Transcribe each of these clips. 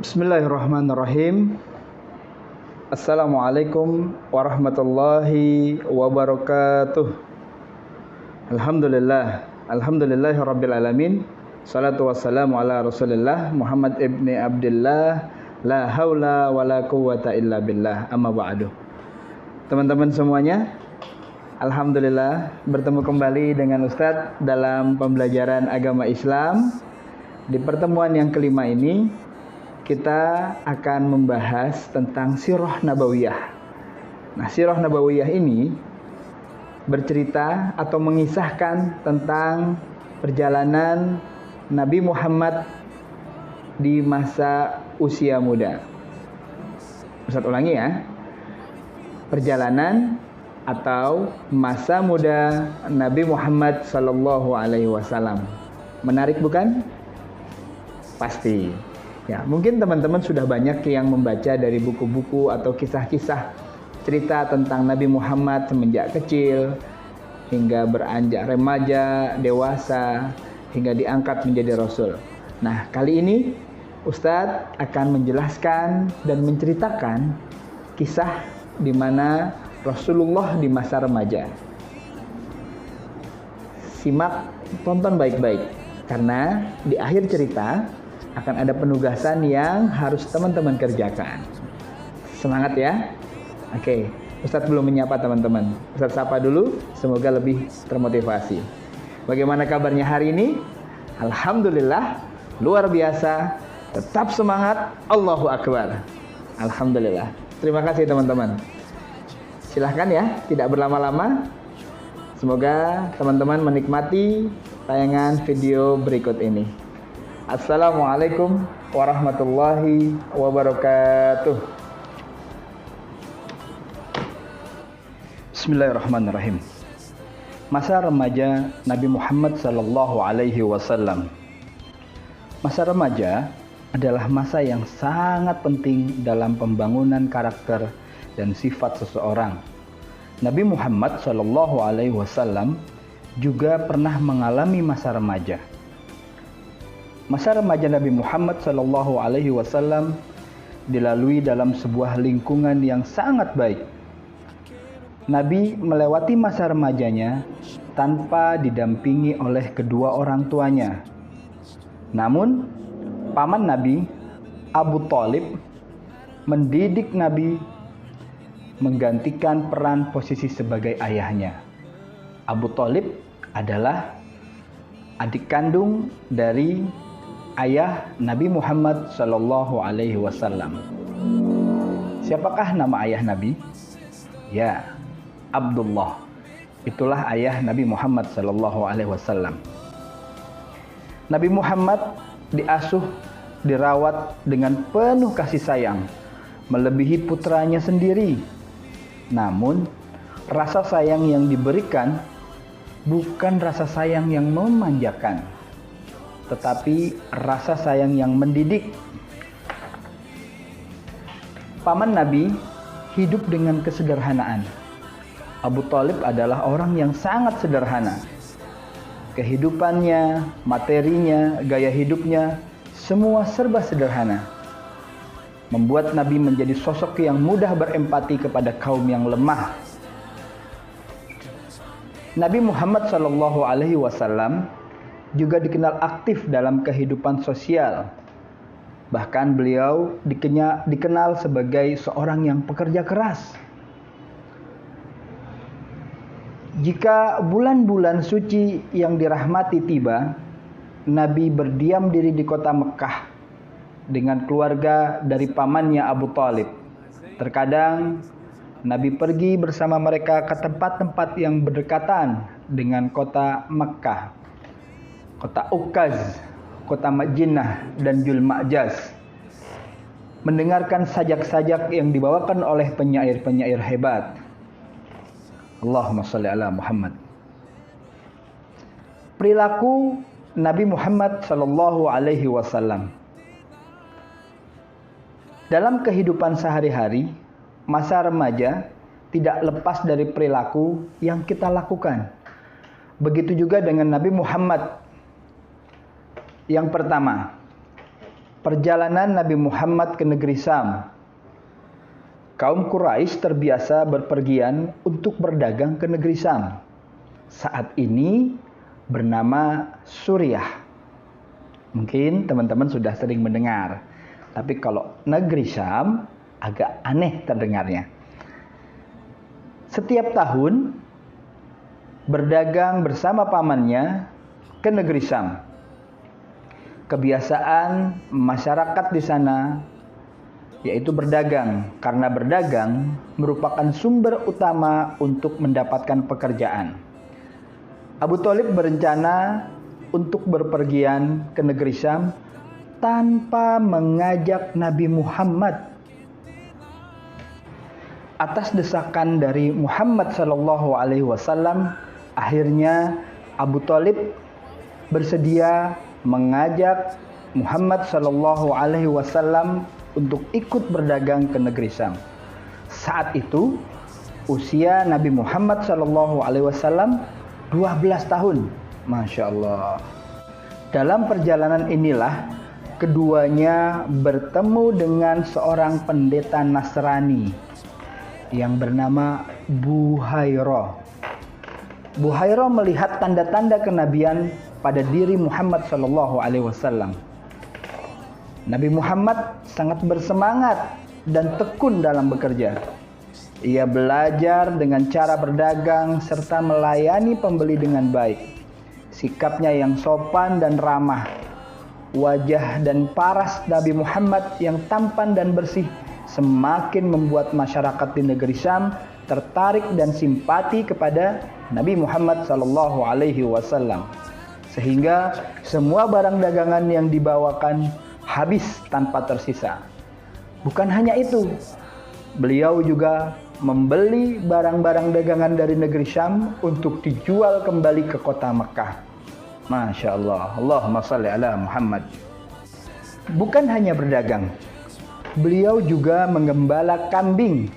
Bismillahirrahmanirrahim. Assalamualaikum warahmatullahi wabarakatuh. Alhamdulillahirabbil alamin. Salatu wassalamu ala Rasulillah Muhammad ibni Abdullah. La haula wala quwwata illa billah. Amma ba'du. Teman-teman semuanya, alhamdulillah bertemu kembali dengan Ustadz dalam pembelajaran agama Islam. Di pertemuan yang kelima ini kita akan membahas tentang Sirah Nabawiyah. Nah, Sirah Nabawiyah ini bercerita atau mengisahkan tentang perjalanan Nabi Muhammad di masa usia muda. Ustaz ulangi ya. Perjalanan atau masa muda Nabi Muhammad sallallahu alaihi wasallam. Menarik bukan? Pasti. Ya, mungkin teman-teman sudah banyak yang membaca dari buku-buku atau kisah-kisah cerita tentang Nabi Muhammad semenjak kecil hingga beranjak remaja, dewasa, hingga diangkat menjadi Rasul. Nah, kali ini Ustadz akan menjelaskan dan menceritakan kisah di mana Rasulullah di masa remaja. Simak, tonton baik-baik, karena di akhir cerita akan ada penugasan yang harus teman-teman kerjakan. Semangat ya. Oke, Ustadz belum menyapa teman-teman. Ustadz sapa dulu, semoga lebih termotivasi. Bagaimana kabarnya hari ini? Alhamdulillah, luar biasa. Tetap semangat, Allahu Akbar. Alhamdulillah. Terima kasih teman-teman. Silahkan ya, tidak berlama-lama. Semoga teman-teman menikmati tayangan video berikut ini. Assalamualaikum warahmatullahi wabarakatuh. Bismillahirrahmanirrahim. Masa remaja Nabi Muhammad sallallahu alaihi wasallam. Masa remaja adalah masa yang sangat penting dalam pembangunan karakter dan sifat seseorang. Nabi Muhammad sallallahu alaihi wasallam juga pernah mengalami masa remaja. Masa remaja Nabi Muhammad sallallahu alaihi wasallam dilalui dalam sebuah lingkungan yang sangat baik. Nabi melewati masa remajanya tanpa didampingi oleh kedua orang tuanya. Namun, paman Nabi, Abu Thalib, mendidik Nabi menggantikan peran posisi sebagai ayahnya. Abu Thalib adalah adik kandung dari ayah Nabi Muhammad sallallahu alaihi wasallam. Siapakah nama ayah Nabi? Ya, Abdullah. Itulah ayah Nabi Muhammad sallallahu alaihi wasallam. Nabi Muhammad diasuh, dirawat dengan penuh kasih sayang, melebihi putranya sendiri. Namun, rasa sayang yang diberikan bukan rasa sayang yang memanjakan, tetapi rasa sayang yang mendidik. Paman Nabi hidup dengan kesederhanaan. Abu Thalib adalah orang yang sangat sederhana. Kehidupannya, materinya, gaya hidupnya, semua serba sederhana. Membuat Nabi menjadi sosok yang mudah berempati kepada kaum yang lemah. Nabi Muhammad SAW juga dikenal aktif dalam kehidupan sosial. Bahkan beliau dikenal sebagai seorang yang pekerja keras. Jika bulan-bulan suci yang dirahmati tiba, Nabi berdiam diri di kota Mekah dengan keluarga dari pamannya Abu Thalib. Terkadang Nabi pergi bersama mereka ke tempat-tempat yang berdekatan dengan kota Mekah, kota Ukaz, kota Madinah, dan Jul Ma'jaz, mendengarkan sajak-sajak yang dibawakan oleh penyair-penyair hebat. Allahumma sholli ala Muhammad. Perilaku Nabi Muhammad sallallahu alaihi wasallam dalam kehidupan sehari-hari, masa remaja tidak lepas dari perilaku yang kita lakukan. Begitu juga dengan Nabi Muhammad. Yang pertama, Perjalanan Nabi Muhammad ke negeri Syam. Kaum Quraisy terbiasa berpergian untuk berdagang ke negeri Syam. Saat ini bernama Suriah. Mungkin teman-teman sudah sering mendengar. Tapi kalau negeri Syam agak aneh terdengarnya. Setiap tahun berdagang bersama pamannya ke negeri Syam. Kebiasaan masyarakat di sana yaitu berdagang, karena berdagang merupakan sumber utama untuk mendapatkan pekerjaan. Abu Thalib berencana untuk berpergian ke negeri Syam tanpa mengajak Nabi Muhammad. Atas desakan dari Muhammad SAW, akhirnya Abu Thalib bersedia mengajak Muhammad SAW untuk ikut berdagang ke negeri Syam. Saat itu usia Nabi Muhammad SAW 12 tahun. Masya Allah. Dalam perjalanan inilah keduanya bertemu dengan seorang pendeta Nasrani yang bernama Buhairah. Buhairah melihat tanda-tanda kenabian pada diri Muhammad SAW. Nabi Muhammad sangat bersemangat dan tekun dalam bekerja. Ia belajar dengan cara berdagang serta melayani pembeli dengan baik. Sikapnya yang sopan dan ramah, wajah dan paras Nabi Muhammad yang tampan dan bersih semakin membuat masyarakat di negeri Syam tertarik dan simpati kepada Nabi Muhammad SAW. Sehingga semua barang dagangan yang dibawakan habis tanpa tersisa. Bukan hanya itu, beliau juga membeli barang-barang dagangan dari negeri Syam untuk dijual kembali ke kota Mekah. Masya Allah. Allahumma salli ala Muhammad. Bukan hanya berdagang, beliau juga menggembala kambing.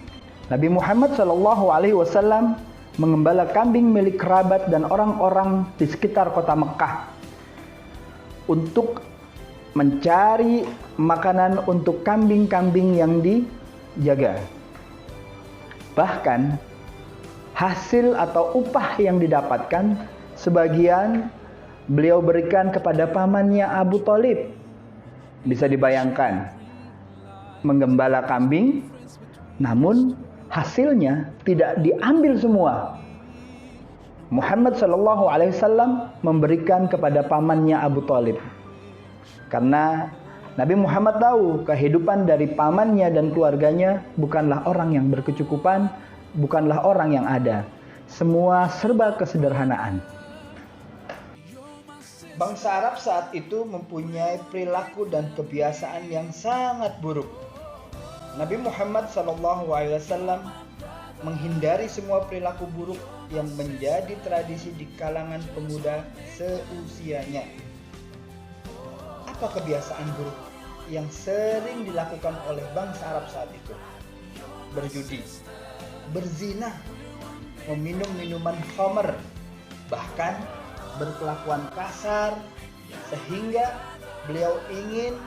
Nabi Muhammad SAW mengembala kambing milik kerabat dan orang-orang di sekitar kota Mekah untuk mencari makanan untuk kambing-kambing yang dijaga. Bahkan hasil atau upah yang didapatkan sebagian beliau berikan kepada pamannya Abu Thalib. Bisa dibayangkan, menggembala kambing namun hasilnya tidak diambil semua. Muhammad SAW memberikan kepada pamannya Abu Thalib. Karena Nabi Muhammad tahu kehidupan dari pamannya dan keluarganya bukanlah orang yang berkecukupan, bukanlah orang yang ada. Semua serba kesederhanaan. Bangsa Arab saat itu mempunyai perilaku dan kebiasaan yang sangat buruk. Nabi Muhammad SAW menghindari semua perilaku buruk yang menjadi tradisi di kalangan pemuda seusianya. Apa kebiasaan buruk yang sering dilakukan oleh bangsa Arab saat itu? Berjudi, berzina, meminum minuman khamr, bahkan berkelakuan kasar, sehingga beliau ingin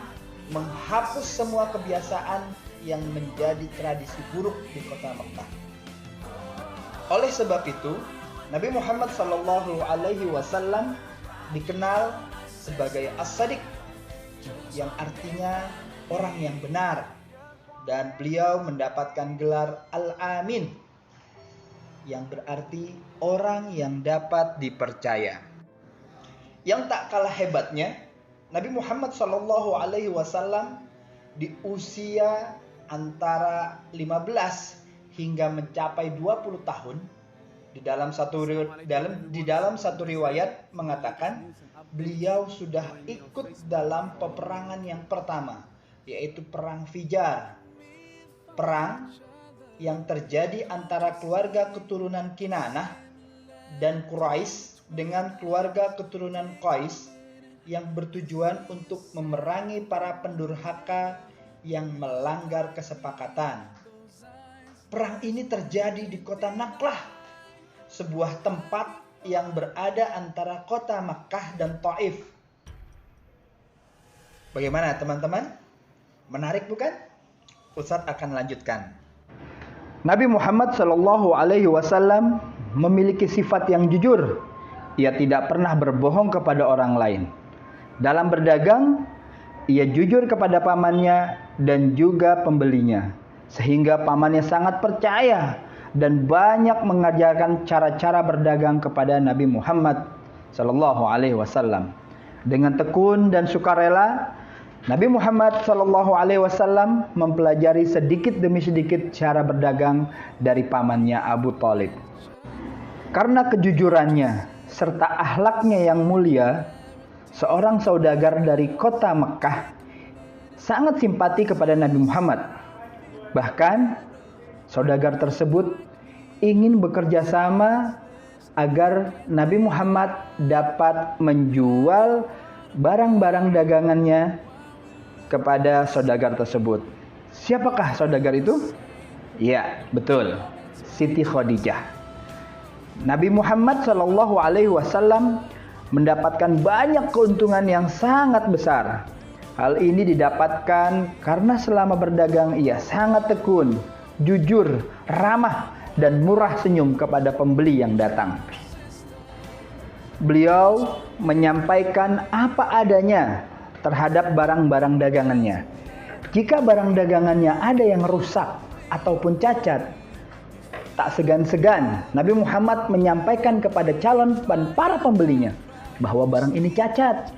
menghapus semua kebiasaan yang menjadi tradisi buruk di kota Mekah. Oleh sebab itu, Nabi Muhammad SAW dikenal sebagai As-Sadiq, yang artinya orang yang benar, dan beliau mendapatkan gelar Al-Amin, yang berarti orang yang dapat dipercaya. Yang tak kalah hebatnya, Nabi Muhammad SAW di usia antara 15 hingga mencapai 20 tahun, di dalam satu riwayat mengatakan beliau sudah ikut dalam peperangan yang pertama, yaitu perang Fijar. Perang yang terjadi antara keluarga keturunan Kinanah dan Quraisy dengan keluarga keturunan Qais, yang bertujuan untuk memerangi para pendurhaka yang melanggar kesepakatan. Perang ini terjadi di kota Naklah, sebuah tempat yang berada antara kota Makkah dan Taif. Bagaimana teman-teman? Menarik bukan? Ustadz akan lanjutkan. Nabi Muhammad Shallallahu Alaihi Wasallam memiliki sifat yang jujur. Ia tidak pernah berbohong kepada orang lain. Dalam berdagang, ia jujur kepada pamannya dan juga pembelinya, sehingga pamannya sangat percaya dan banyak mengajarkan cara-cara berdagang kepada Nabi Muhammad Shallallahu Alaihi Wasallam. Dengan tekun dan sukarela, Nabi Muhammad Shallallahu Alaihi Wasallam mempelajari sedikit demi sedikit cara berdagang dari pamannya Abu Thalib. Karena kejujurannya serta akhlaknya yang mulia, seorang saudagar dari kota Mekah sangat simpati kepada Nabi Muhammad. Bahkan saudagar tersebut ingin bekerja sama agar Nabi Muhammad dapat menjual barang-barang dagangannya kepada saudagar tersebut. Siapakah saudagar itu? Ya, betul. Siti Khadijah. Nabi Muhammad Shallallahu Alaihi Wasallam mendapatkan banyak keuntungan yang sangat besar. Hal ini didapatkan karena selama berdagang ia sangat tekun, jujur, ramah, dan murah senyum kepada pembeli yang datang. Beliau menyampaikan apa adanya terhadap barang-barang dagangannya. Jika barang dagangannya ada yang rusak ataupun cacat, tak segan-segan Nabi Muhammad menyampaikan kepada calon dan para pembelinya bahwa barang ini cacat,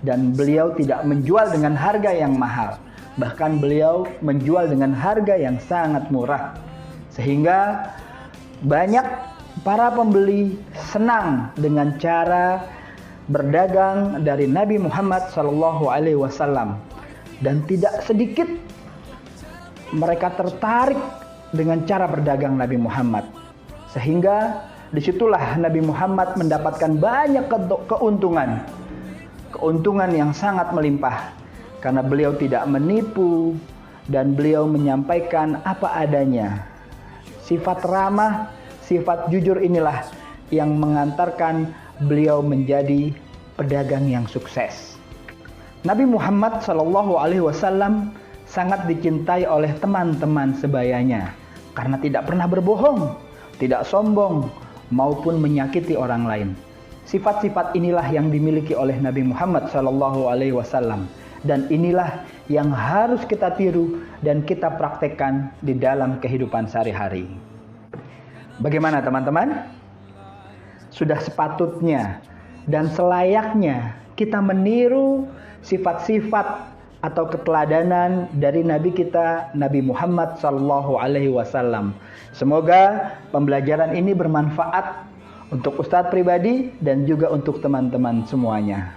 dan beliau tidak menjual dengan harga yang mahal. Bahkan beliau menjual dengan harga yang sangat murah, sehingga banyak para pembeli senang dengan cara berdagang dari Nabi Muhammad Shallallahu Alaihi Wasallam, dan tidak sedikit mereka tertarik dengan cara berdagang Nabi Muhammad, sehingga disitulah Nabi Muhammad mendapatkan banyak keuntungan yang sangat melimpah, karena beliau tidak menipu dan beliau menyampaikan apa adanya. Sifat ramah, sifat jujur inilah yang mengantarkan beliau menjadi pedagang yang sukses. Nabi Muhammad Shallallahu Alaihi Wasallam sangat dicintai oleh teman-teman sebayanya karena tidak pernah berbohong, tidak sombong, maupun menyakiti orang lain. Sifat-sifat inilah yang dimiliki oleh Nabi Muhammad Shallallahu Alaihi Wasallam, dan inilah yang harus kita tiru dan kita praktekkan di dalam kehidupan sehari-hari. Bagaimana teman-teman? Sudah sepatutnya dan selayaknya kita meniru sifat-sifat atau keteladanan dari Nabi kita, Nabi Muhammad Sallallahu Alaihi Wasallam. Semoga pembelajaran ini bermanfaat untuk Ustadz pribadi dan juga untuk teman-teman semuanya.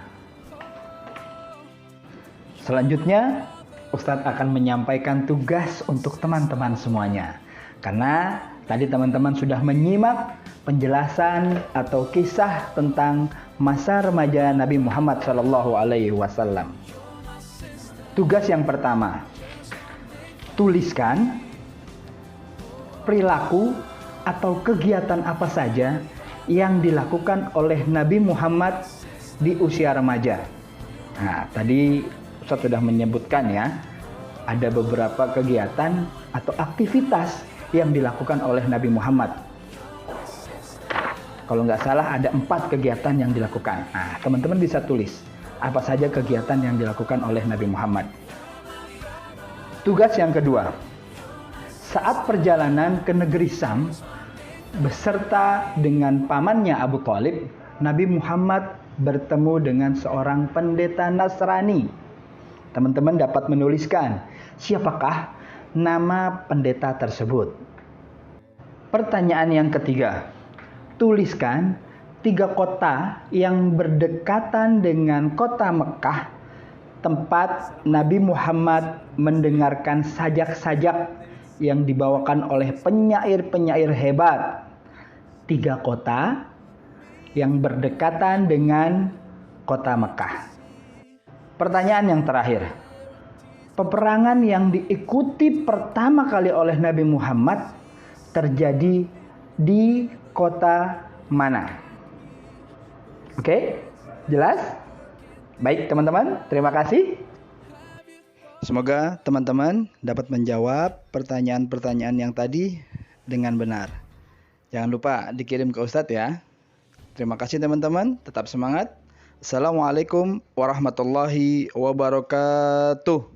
Selanjutnya, Ustadz akan menyampaikan tugas untuk teman-teman semuanya. Karena tadi teman-teman sudah menyimak penjelasan atau kisah tentang masa remaja Nabi Muhammad Shallallahu Alaihi Wasallam. Tugas yang pertama, tuliskan perilaku atau kegiatan apa saja yang dilakukan oleh Nabi Muhammad di usia remaja. Nah, tadi Ustaz sudah menyebutkan ya, ada beberapa kegiatan atau aktivitas yang dilakukan oleh Nabi Muhammad. Kalau nggak salah ada 4 kegiatan yang dilakukan. Nah, teman-teman bisa tulis apa saja kegiatan yang dilakukan oleh Nabi Muhammad. Tugas yang kedua, saat perjalanan ke negeri Syam beserta dengan pamannya Abu Thalib, Nabi Muhammad bertemu dengan seorang pendeta Nasrani. Teman-teman dapat menuliskan siapakah nama pendeta tersebut. Pertanyaan yang ketiga, tuliskan 3 kota yang berdekatan dengan kota Mekah, tempat Nabi Muhammad mendengarkan sajak-sajak yang dibawakan oleh penyair-penyair hebat. 3 kota yang berdekatan dengan kota Mekah. Pertanyaan yang terakhir, peperangan yang diikuti pertama kali oleh Nabi Muhammad terjadi di kota mana? Oke, jelas? Baik teman-teman, terima kasih. Semoga teman-teman dapat menjawab pertanyaan-pertanyaan yang tadi dengan benar. Jangan lupa dikirim ke Ustadz ya. Terima kasih teman-teman, tetap semangat. Assalamualaikum warahmatullahi wabarakatuh.